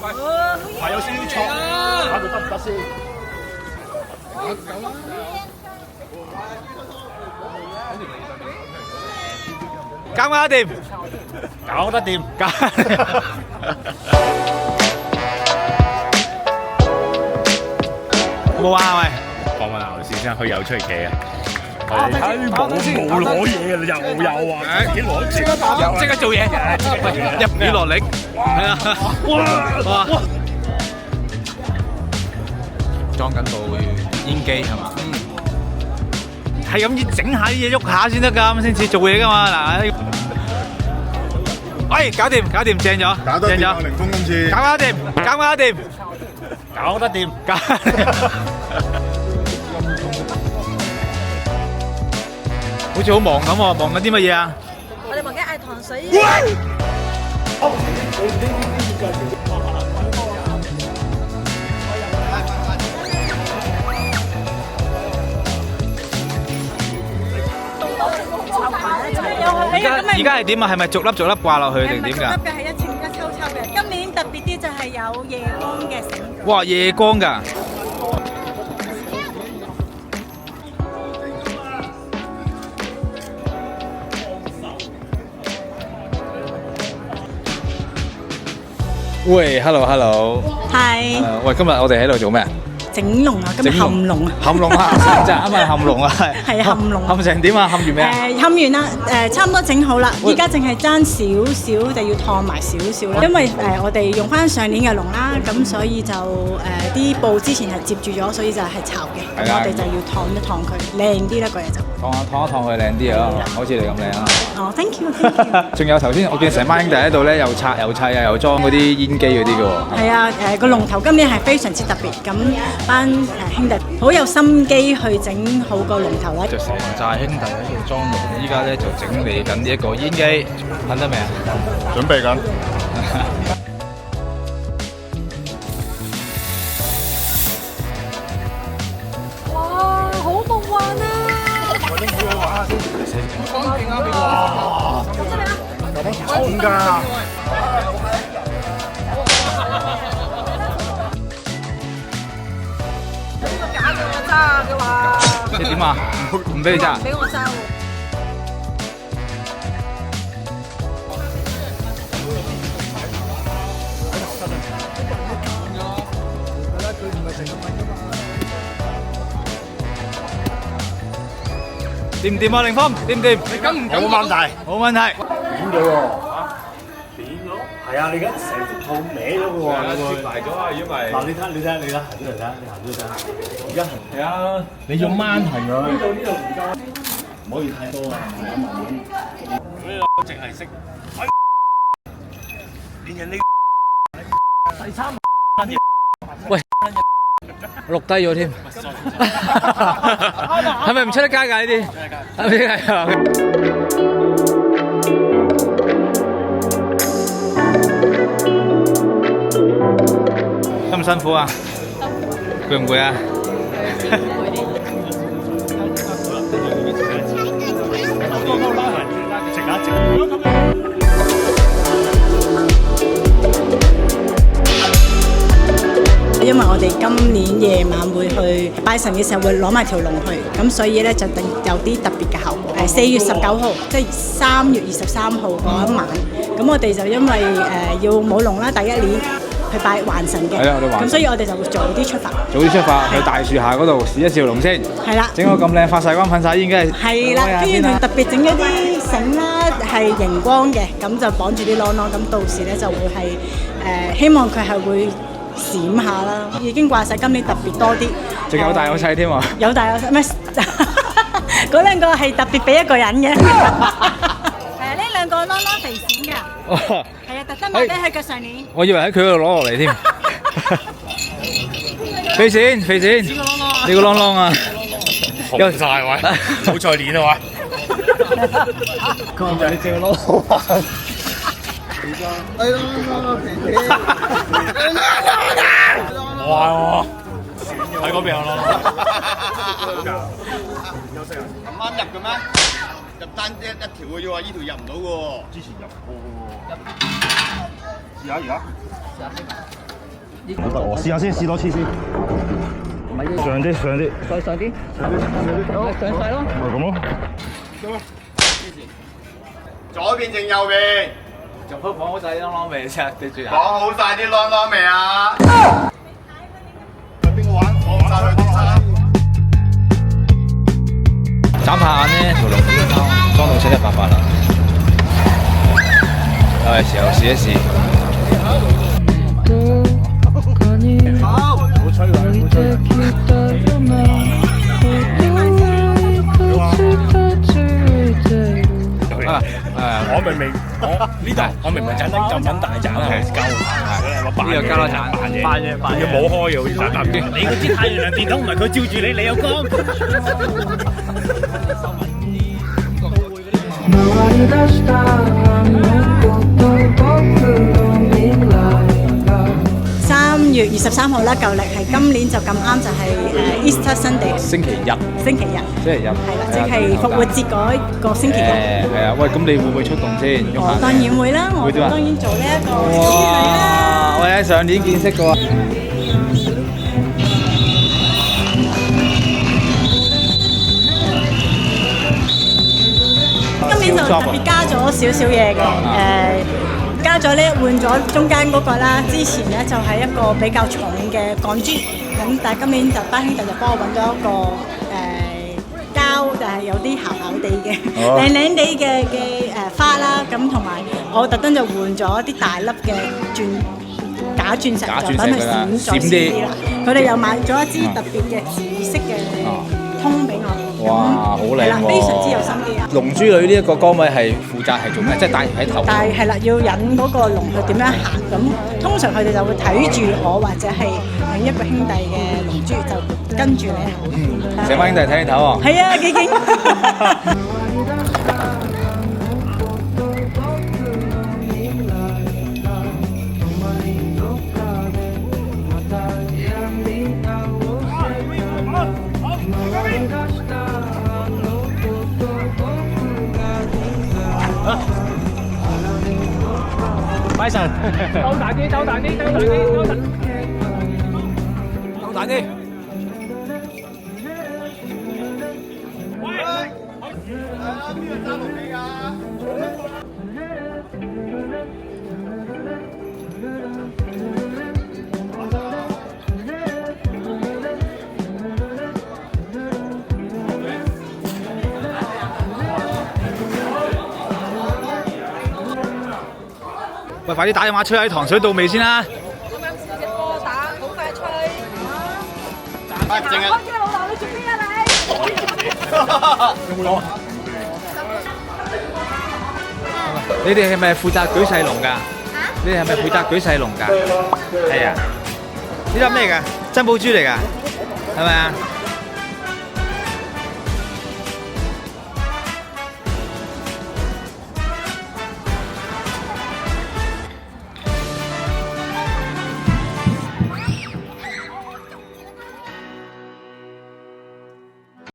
係有少少錯，打到得唔得先？搞掂，搞得掂，搞。冇啊，喂！放問牛先生，佢有出嚟企啊！冇攞嘢啊！又有啊！自己攞住，即刻做嘢，入雨落力，係啊！哇！裝緊部煙機係嘛？係咁整下啲嘢喐下先得㗎，咁先至做嘢㗎嘛嗱。喂，搞掂，正咗，正咗，凌峰今次搞掂，搞得掂，好似好忙咁喎，忙緊啲乜嘢啊？我哋忙緊嗌糖水。而家係點啊？係咪逐粒掛落去定點㗎？逐粒嘅係一程一抽嘅。今年特別啲就係有夜光嘅繩。哇！夜光㗎。喂，hello。係。喂，今日我哋喺度做咩啊？整龍啊，今日冚龍啊。冚龍啊，真係啱啱冚龍啊，係冚龍。冚成點啊？冚完未啊？冚完啦，差唔多整好啦，依家淨係爭少少就要燙埋少少啦。因為我哋用翻上年嘅龍啦，咁所以就啲布之前係接住咗，所以就係巢嘅。咁我哋就要燙一燙佢，靚啲啦個嘢就。燙一燙佢靚啲啊，好似你咁靚啊！哦，thank you。仲有頭先我見成班兄弟喺度咧，又拆又砌啊，又裝嗰啲煙機嗰啲嘅喎。係啊，個龍頭今年係非常之特別，咁班兄弟好有心機去整好個龍頭啦。就成寨兄弟喺度裝龍，依家咧就整理緊呢一個煙機，揾得未啊？準備緊。哇，好夢幻啊！哇！重㗎！假嘅我揸嘅話，你點啊？唔俾你揸？唔俾我揸喎。掂唔掂啊？凌峰，掂唔掂？你跟唔跟？冇問題。冇問題。點咗喎？點咗？係啊！你而家成幅套歪咗嘅喎，脫埋咗啊！因為嗱，你睇，行咗嚟睇，你行咗嚟睇，而家行。係啊，你要掹行佢。呢度唔得，唔可以太多啊！慢慢。呢淨係識。連人哋第三喂，錄低咗添。係咪唔出得街㗎呢啲？係咪係啊？辛唔辛苦啊？攰唔攰啊？因為我哋今年夜晚會去拜神嘅時候，會攞埋條龍去，咁所以咧就定有啲特別嘅效果。4月19號，即係3月23號嗰一晚，咁我哋就因為要舞龍啦，第一年去拜還神嘅，咁所以我哋就會早啲出發。早啲出發去大樹下嗰度試一試龍先。係啦，整到咁靚，發晒光，噴晒煙，梗係。係啦，跟住仲特別整咗啲繩啦，係熒光嘅，咁就綁住啲啷啷，咁到時咧就會係希望佢係會閃下啦，已經掛晒，今年特別多啲。仲有大有細添喎。有大有細咩？嗰兩個係特別俾一個人嘅。係啊，呢兩個啷啷肥閃㗎。哦。係啊，特登買俾佢嘅上年。我以為喺佢嗰度攞落嚟添。肥閃，肥閃。呢個啷啷啊！紅晒喂，好再練啊喂。講就你隻啷啷。係咯，肥閃。哇！喺嗰邊咯。咁啱入嘅咩？入單一條嘅啫喎，依條入唔到嘅喎。之前入過嘅喎。試下而家。試下。好得我試下先，試多次先。上啲，上啲，再上啲，好上晒咯。咪咁咯。左邊定右邊？仲鋪放好晒啲啷啷味先，對住講好晒啲啷啷未啊？邊個玩？放晒佢啲衫。眨下眼咧，條龍魚裝到七七八八啦。有嘅時候試一試。好吹㗎，好吹㗎。我明明我明明盞燈咁撚大盞啊，鳩，呢個加多盞，扮嘢，要冇開嘅，好似盞搭機。你嗰支太陽能電筒唔係佢照住你，你有光。3月23號啦，舊歷係今年就咁啱就係Easter Sunday，星期日，星期日，係啦，即係復活節嗰個星期日。係啊，喂，咁你會唔會出動先？我當然會啦，我當然做呢一個小仙女啦。我喺上年見識過。今年就特別加咗少少嘢嘅，加咗呢換咗中間嗰個啦，之前咧就係一個比較重嘅鋼珠，咁但係今年就班兄弟就幫我揾咗一個膠，但係有啲姣姣地嘅、靚靚地嘅花啦，咁同埋我特登就換咗啲大粒嘅假鑽石，就等佢閃啲啦。佢哋又買咗一支特別嘅紫色嘅通俾我。哇，好靚喎！非常之有心機啊！龍珠女呢一個崗位係負責係做咩？即係戴喺頭。但係啦，要引嗰個龍去點樣行咁，通常佢哋就會睇住我或者係另一個兄弟嘅龍珠，就跟住你行。成班兄弟睇你頭喎。係啊，幾勁！拜神，鬥大啲，鬥大啲，鬥大啲，鬥大啲。鬥大啲。邊個揸龍尾㗎？喂，快啲打電話吹下啲糖水到未先啦！咁啱試隻波打，好快吹。淨係。我嘅老豆，你做咩啊你？有冇攞？你哋係咪負責舉細龍㗎？你哋係咪負責舉細龍㗎？係啊！呢粒咩㗎？珍寶珠嚟㗎？係咪啊？